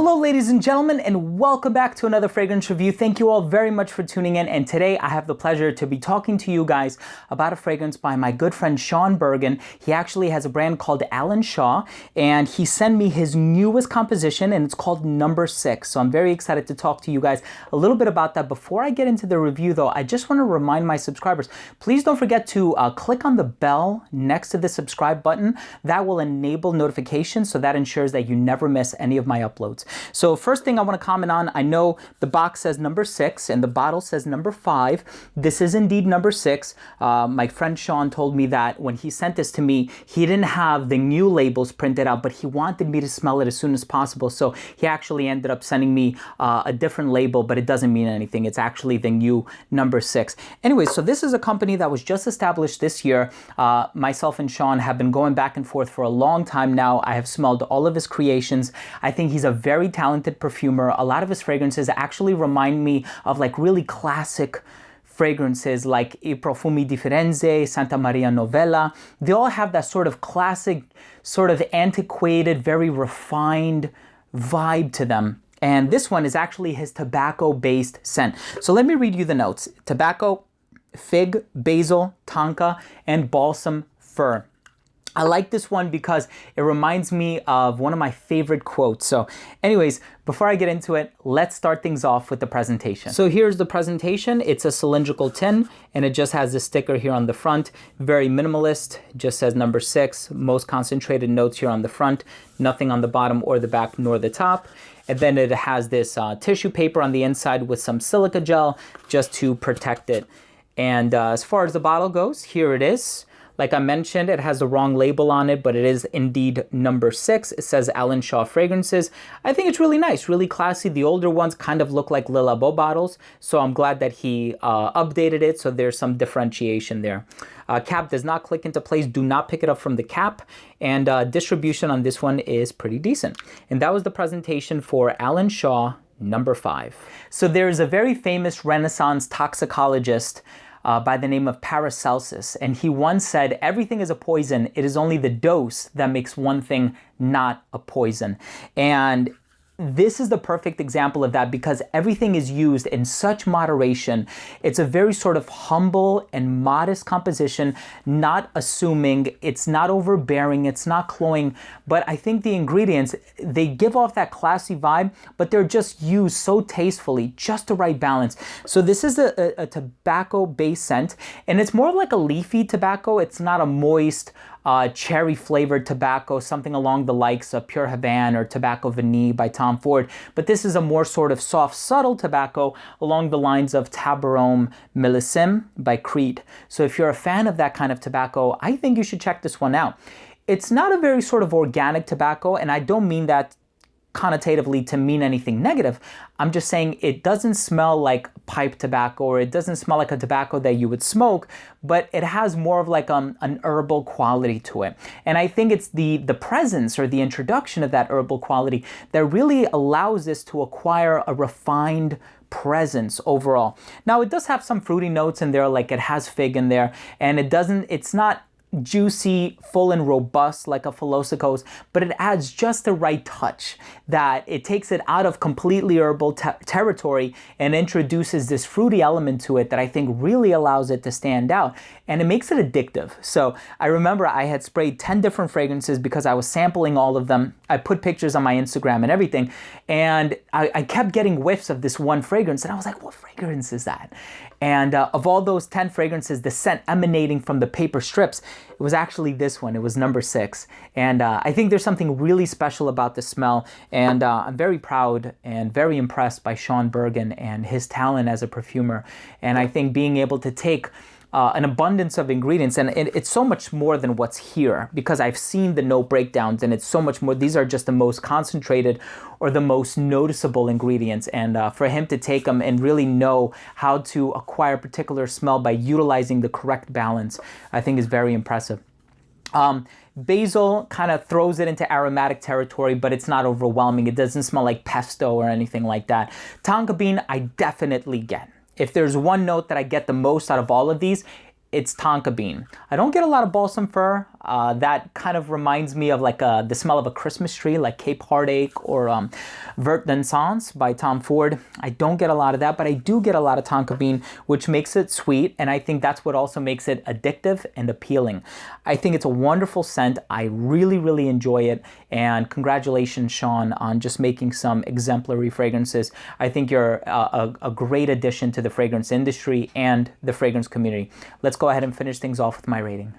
Hello ladies and gentlemen, and welcome back to another fragrance review. Thank you all very much for tuning in, and today I have the pleasure to be talking to you guys about a fragrance by my good friend Sean Bergen. He actually has a brand called Alan Shaw, and he sent me his newest composition, and it's called Number 6. So I'm very excited to talk to you guys a little bit about that. Before I get into the review though, I just want to remind my subscribers, please don't forget to click on the bell next to the subscribe button. That will enable notifications, so that ensures that you never miss any of my uploads. So first thing I want to comment on, I know the box says number 6 and the bottle says number 5. This is indeed number 6. My friend Sean told me that when he sent this to me, he didn't have the new labels printed out, but he wanted me to smell it as soon as possible. So he actually ended up sending me a different label, but it doesn't mean anything. It's actually the new number 6. Anyway, so this is a company that was just established this year. Myself and Sean have been going back and forth for a long time now. I have smelled all of his creations. I think he's a very talented perfumer. A lot of his fragrances actually remind me of like really classic fragrances like I Profumi di Firenze, Santa Maria Novella. They all have that sort of classic, sort of antiquated, very refined vibe to them. And this one is actually his tobacco-based scent. So let me read you the notes. Tobacco, fig, basil, tonka, and balsam fir. I like this one because it reminds me of one of my favorite quotes. So anyways, before I get into it, let's start things off with the presentation. So here's the presentation. It's a cylindrical tin and it just has this sticker here on the front. Very minimalist, just says number 6. Most concentrated notes here on the front, nothing on the bottom or the back nor the top. And then it has this tissue paper on the inside with some silica gel just to protect it. And as far as the bottle goes, here it is. Like I mentioned, it has the wrong label on it, but it is indeed number 6. It says Alan Shaw Fragrances. I think it's really nice, really classy. The older ones kind of look like Le Labo bottles, so I'm glad that he updated it, so there's some differentiation there. Cap does not click into place. Do not pick it up from the cap, and distribution on this one is pretty decent. And that was the presentation for Alan Shaw number 5. So there is a very famous Renaissance toxicologist by the name of Paracelsus, and he once said, everything is a poison, it is only the dose that makes one thing not a poison. And this is the perfect example of that because everything is used in such moderation. It's a very sort of humble and modest composition, not assuming, it's not overbearing, it's not cloying, but I think the ingredients, they give off that classy vibe, but they're just used so tastefully, just the right balance. So this is a tobacco-based scent, and it's more like a leafy tobacco. It's not a moist, cherry flavored tobacco, something along the likes of Pure Havana or Tobacco Vanille by Tom Ford. But this is a more sort of soft, subtle tobacco along the lines of Tabarom Millésime by Creed. So if you're a fan of that kind of tobacco, I think you should check this one out. It's not a very sort of organic tobacco, and I don't mean that connotatively to mean anything negative. I'm just saying it doesn't smell like pipe tobacco, or it doesn't smell like a tobacco that you would smoke, but it has more of like an herbal quality to it. And I think it's the presence or the introduction of that herbal quality that really allows this to acquire a refined presence overall. Now it does have some fruity notes in there, like it has fig in there, and it's not juicy, full and robust like a Philosopos, but it adds just the right touch that it takes it out of completely herbal territory and introduces this fruity element to it that I think really allows it to stand out, and it makes it addictive. So I remember I had sprayed 10 different fragrances because I was sampling all of them. I put pictures on my Instagram and everything, and I kept getting whiffs of this one fragrance, and I was like, what fragrance is that? And of all those 10 fragrances, the scent emanating from the paper strips, it was actually this one. It was number 6. And I think there's something really special about the smell. And I'm very proud and very impressed by Sean Bergen and his talent as a perfumer. And I think being able to take an abundance of ingredients, and it's so much more than what's here, because I've seen the note breakdowns and it's so much more. These are just the most concentrated or the most noticeable ingredients, and for him to take them and really know how to acquire a particular smell by utilizing the correct balance, I think is very impressive. Basil kind of throws it into aromatic territory, but it's not overwhelming. It doesn't smell like pesto or anything like that. Tonka bean, I definitely get. If there's one note that I get the most out of all of these, it's tonka bean. I don't get a lot of balsam fir. That kind of reminds me of like the smell of a Christmas tree, like Cape Heartache or Vert d'Encens by Tom Ford. I don't get a lot of that, but I do get a lot of tonka bean, which makes it sweet, and I think that's what also makes it addictive and appealing. I think it's a wonderful scent. I really, really enjoy it, and congratulations, Sean, on just making some exemplary fragrances. I think you're a great addition to the fragrance industry and the fragrance community. Let's go ahead and finish things off with my rating.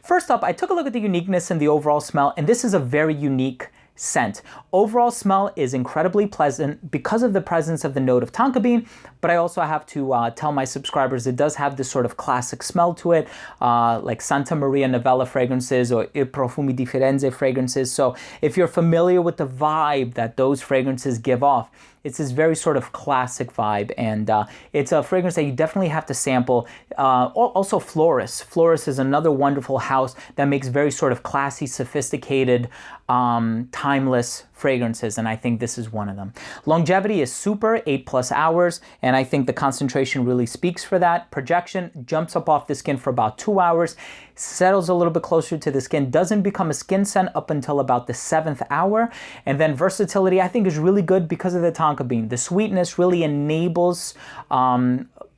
First up, I took a look at the uniqueness and the overall smell, and this is a very unique scent. Overall smell is incredibly pleasant because of the presence of the note of tonka bean, but I also have to tell my subscribers it does have this sort of classic smell to it, like Santa Maria Novella fragrances or I Profumi di Firenze fragrances. So if you're familiar with the vibe that those fragrances give off, it's this very sort of classic vibe, and it's a fragrance that you definitely have to sample. Also Floris. Floris is another wonderful house that makes very sort of classy, sophisticated, timeless fragrances, and I think this is one of them. Longevity is super, 8+ hours, and I think the concentration really speaks for that. Projection jumps up off the skin for about 2 hours, settles a little bit closer to the skin, doesn't become a skin scent up until about the 7th hour, and then versatility I think is really good because of the tonka bean. The sweetness really enables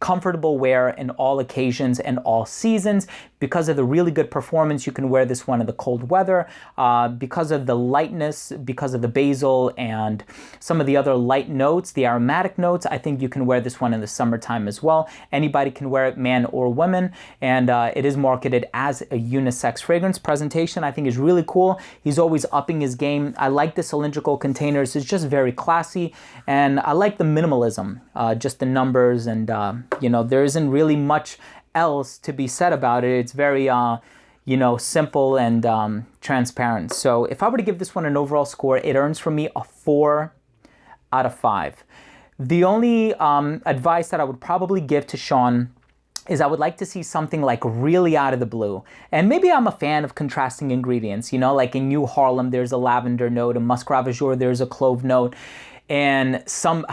comfortable wear in all occasions and all seasons. Because of the really good performance, you can wear this one in the cold weather. Because of the lightness, because of the basil and some of the other light notes, the aromatic notes, I think you can wear this one in the summertime as well. Anybody can wear it, man or woman, and it is marketed as a unisex fragrance. Presentation I think is really cool. He's always upping his game. I like the cylindrical containers. It's just very classy, and I like the minimalism, just the numbers, and you know, there isn't really much else to be said about it. It's very, you know, simple and transparent. So if I were to give this one an overall score, it earns from me a 4 out of 5. The only advice that I would probably give to Sean is I would like to see something like really out of the blue. And maybe I'm a fan of contrasting ingredients, you know, like in New Harlem, there's a lavender note, in Muscovy, there's a clove note, and some,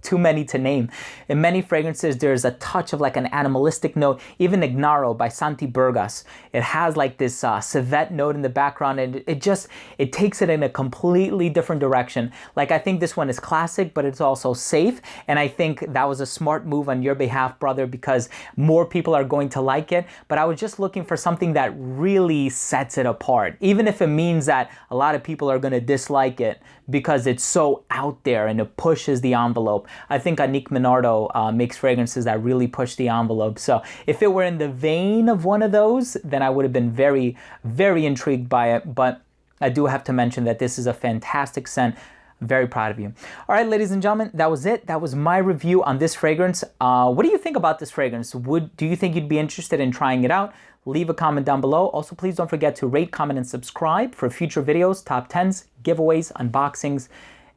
too many to name. In many fragrances, there's a touch of like an animalistic note. Even Ignaro by Santi Burgas, it has like this civet note in the background, and it takes it in a completely different direction. Like, I think this one is classic, but it's also safe, and I think that was a smart move on your behalf, brother, because more people are going to like it. But I was just looking for something that really sets it apart, even if it means that a lot of people are going to dislike it because it's so out there and it pushes the envelope. I think Annick Minardo makes fragrances that really push the envelope. So if it were in the vein of one of those, then I would have been very, very intrigued by it. But I do have to mention that this is a fantastic scent. I'm very proud of you. All right, ladies and gentlemen, that was it. That was my review on this fragrance. What do you think about this fragrance? Do you think you'd be interested in trying it out? Leave a comment down below. Also, please don't forget to rate, comment, and subscribe for future videos, top 10s, giveaways, unboxings,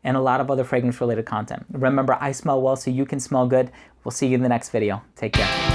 and a lot of other fragrance-related content. Remember, I smell well, so you can smell good. We'll see you in the next video. Take care.